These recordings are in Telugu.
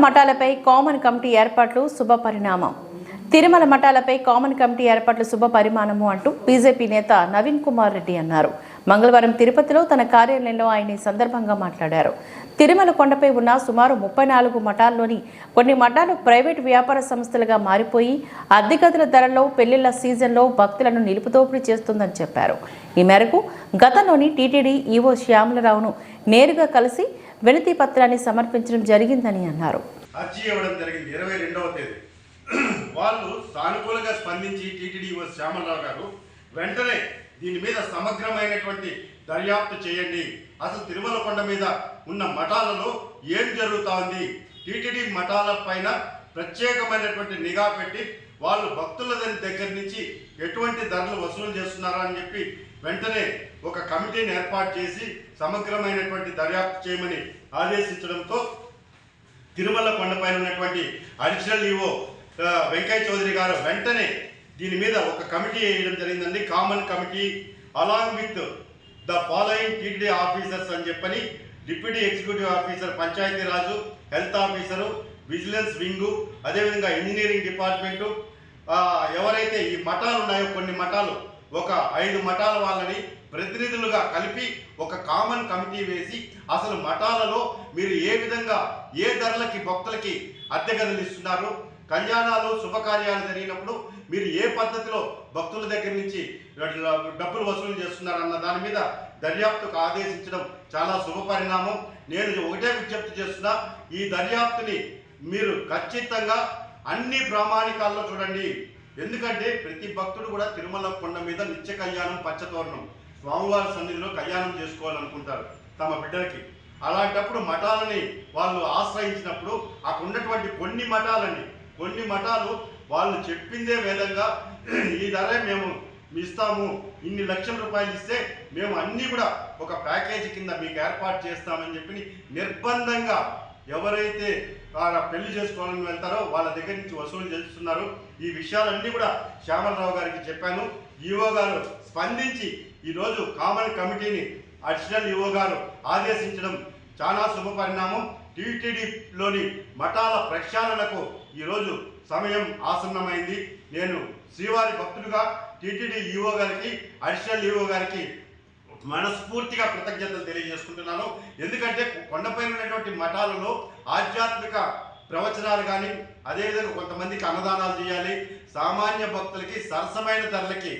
మఠాలపై కామన్ కమిటీ ఏర్పాట్లు శుభ పరిణామం. తిరుమల మఠాలపై కామన్ కమిటీ ఏర్పాట్లు శుభ పరిమాణము అంటూ బీజేపీ నేత నవీన్ కుమార్ రెడ్డి అన్నారు. మంగళవారం తిరుపతిలో తన కార్యాలయంలో ఆయన ఈ సందర్భంగా మాట్లాడారు. తిరుమల కొండపై ఉన్న సుమారు 34 మఠాల్లోని కొన్ని మఠాలు ప్రైవేటు వ్యాపార సంస్థలుగా మారిపోయి అద్దె గదుల ధరల్లో పెళ్లిళ్ల సీజన్లో భక్తులను నిలుపుదోపిడీ చేస్తుందని చెప్పారు. ఈ మేరకు గతంలోని టీటీడీ ఈవో శ్యామలరావును నేరుగా కలిసి వినతి పత్రాన్ని సమర్పించడం జరిగిందని అన్నారు. అర్జీ ఇవ్వడం జరిగింది 22వ తేదీ. వాళ్ళు సానుకూలంగా స్పందించి టీటీడీ ఈవో శ్యామలరావు గారు వెంటనే దీని మీద సమగ్రమైనటువంటి దర్యాప్తు చేయండి, అసలు తిరుమల కొండ మీద ఉన్న మఠాలలో ఏం జరుగుతోంది, టీటీడీ మఠాల పైన ప్రత్యేకమైనటువంటి నిఘా పెట్టి వాళ్ళు భక్తుల దగ్గర నుంచి ఎటువంటి ధరలు వసూలు చేస్తున్నారా అని చెప్పి వెంటనే ఒక కమిటీని ఏర్పాటు చేసి సమగ్రమైనటువంటి దర్యాప్తు చేయమని ఆదేశించడంతో తిరుమల కొండపైన ఉన్నటువంటి అడిషనల్ ఈవో వెంకయ్య చౌదరి గారు వెంటనే దీని మీద ఒక కమిటీ వేయడం జరిగిందండి. Common committee along with the following TTD officers అని చెప్పని deputy executive officer Panchayati Raj, health officer, vigilance wing, అదేవిధంగా ఇంజనీరింగ్ డిపార్ట్మెంటు, ఎవరైతే ఈ మఠాలు ఉన్నాయో కొన్ని మఠాలు ఒక 5 మఠాల వాళ్ళని ప్రతినిధులుగా కలిపి ఒక కామన్ కమిటీ వేసి అసలు మఠాలలో మీరు ఏ విధంగా ఏ ధరలకి భక్తులకి అద్దె గదులు ఇస్తున్నారు, కళ్యాణాలు శుభకార్యాలు జరిగినప్పుడు మీరు ఏ పద్ధతిలో భక్తుల దగ్గర నుంచి డబ్బులు వసూలు చేస్తున్నారన్న దాని మీద దర్యాప్తుకు ఆదేశించడం చాలా శుభ పరిణామం. నేను ఒకటే విజ్ఞప్తి చేస్తున్నా, ఈ దర్యాప్తుని మీరు ఖచ్చితంగా అన్ని ప్రామాణికాల్లో చూడండి. ఎందుకంటే ప్రతి భక్తుడు కూడా తిరుమల కొండ మీద నిత్య కళ్యాణం పచ్చతోరణం స్వామివారి సన్నిధిలో కళ్యాణం చేసుకోవాలనుకుంటారు తమ బిడ్డలకి. అలాంటప్పుడు మఠాలని వాళ్ళు ఆశ్రయించినప్పుడు అక్కడ ఉన్నటువంటి కొన్ని మఠాలు వాళ్ళు చెప్పిందే విధంగా ఈ ధరే మేము ఇస్తాము, ఇన్ని లక్షల రూపాయలు ఇస్తే మేము అన్నీ కూడా ఒక ప్యాకేజీ కింద మీకు ఏర్పాటు చేస్తామని చెప్పి నిర్బంధంగా ఎవరైతే పెళ్లి చేసుకోవాలని వెళ్తారో వాళ్ళ దగ్గర నుంచి వసూలు చేస్తున్నారు. ఈ విషయాలన్నీ కూడా శ్యామలరావు గారికి చెప్పాను. ఈవో గారు స్పందించి ఈరోజు కామన్ కమిటీని అడిషనల్ ఈవో గారు ఆదేశించడం చాలా శుభ పరిణామం. టీటీడీలోని మఠాల ప్రక్షాళనకు ఈరోజు సమయం ఆసన్నమైంది. నేను శ్రీవారి భక్తుడిగా టీటీడీ ఈవో గారికి, అడిషనల్ ఈవో గారికి మనస్ఫూర్తిగా కృతజ్ఞతలు తెలియజేసుకుంటున్నాను. ఎందుకంటే కొండపైన ఉన్నటువంటి మఠాలలో ఆధ్యాత్మిక ప్రవచనాలు కానీ, అదేవిధంగా కొంతమందికి అన్నదానాలు చేయాలి, సామాన్య భక్తులకి సరసమైన ధరలకి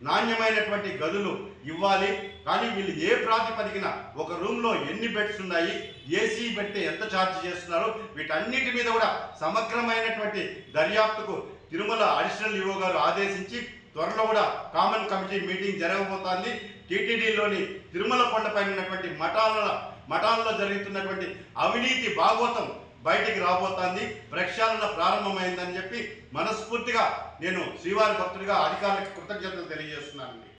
నాణ్యమైనటువంటి గదులు ఇవ్వాలి. కానీ వీళ్ళు ఏ ప్రాతిపదికన ఒక రూమ్లో ఎన్ని బెడ్స్ ఉన్నాయి, ఏసీ పెడితే ఎంత ఛార్జ్ చేస్తున్నారు, వీటన్నిటి మీద కూడా సమగ్రమైనటువంటి దర్యాప్తుకు తిరుమల అడిషనల్ ఈవో గారు ఆదేశించి త్వరలో కూడా కామన్ కమిటీ మీటింగ్ జరగబోతోంది. టీటీడీలోని తిరుమల కొండపైన ఉన్నటువంటి మఠాలలో జరుగుతున్నటువంటి అవినీతి భాగవతం బయటికి రాబోతోంది. ప్రక్షాళన ప్రారంభమైందని చెప్పి మనస్ఫూర్తిగా నేను శ్రీవారి భక్తుడిగా అధికారులకు కృతజ్ఞతలు తెలియజేస్తున్నాను.